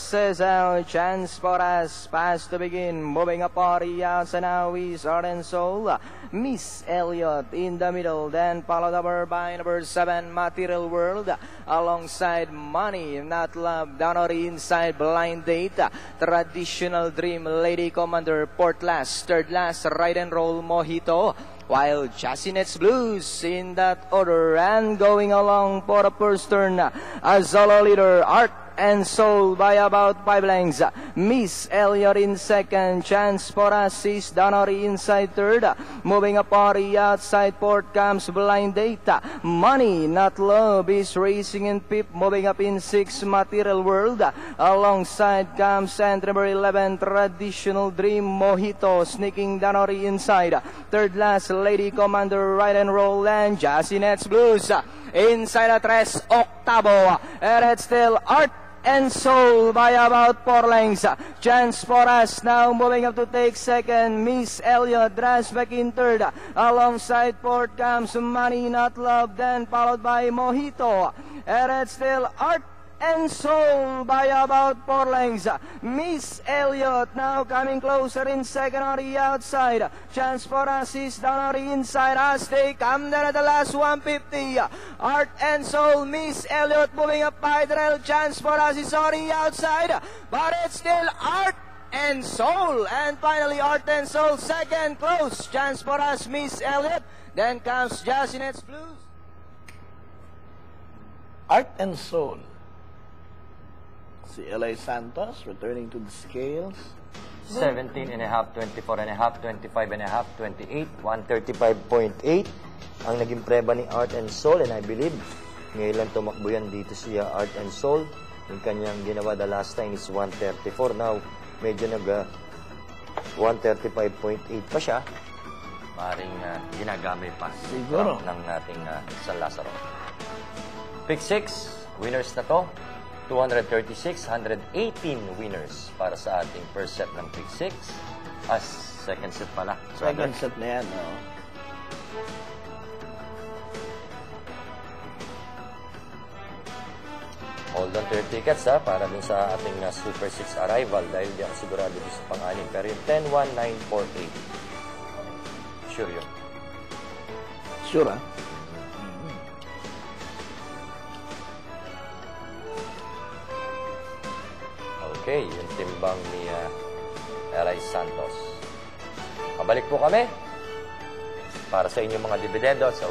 races out. Chance for us. Pass to begin. Moving up party outside now is Art and Soul. Miss Elliot in the middle. Then followed over by number 7, Material World. Alongside Money, Not Love. Down on the inside, Blind Date. Traditional Dream, Lady Commander. Port last. Third last, Ride and Roll, Mojito. While Jacinet's Blues in that order, and going along for the first turn, a solo leader, Art and Soul by about 5 lengths. Miss Elliot in second. Chance for us is Donnery inside third. Moving up party outside fourth comes Blind Data. Money, Not Love is racing in fifth. Moving up in sixth, Material World. Alongside comes entry number 11, Traditional Dream, Mojito, sneaking Donnery inside. Third last, Lady Commander, Ride and Roll, and Jacinet's Blues. Inside a tres octavo. And it's still Art and Soul by about 4 lengths. Chance for us now moving up to take second. Miss Elliot drives back in third. Alongside fourth comes Money, Not Love, then followed by Mojito. And it's still Art and Soul by about 4 lengths. Miss Elliot now coming closer in second on the outside. Chance for us is down on the inside as they come down at the last 150. Art and Soul, Miss Elliot moving up by the rail. Chance for us is on the outside, but it's still Art and Soul. And finally Art and Soul second close. Chance for us, Miss Elliot. Then comes Jacinet's Blues. Art and Soul. Si Eli Santos returning to the scales. 17 and a half, 24 and a half, 25 and a half, 28, 135.8 ang naging preba ni Art and Soul, and I believe ngayon lang tumakbo yan dito siya Art and Soul. Yung kanyang ginawa the last time is 134. Now medyo nag 135.8 pa siya. Maring ginagamay pa siguro ng ating San Lazaro. Pick 6 winners na to. 236, 118 winners para sa ating first set ng Pick 6. Second set pala. Second set na yan, no? Hold on to your tickets, para dun sa ating Super 6 arrival dahil di ako sigurado dito sa pang-anim. Pero yung 10, 1, 9, 4, 8. Sure yun. Sure, Okay, yung timbang ni Eli Santos. Pabalik po kami para sa inyong mga dividendo sa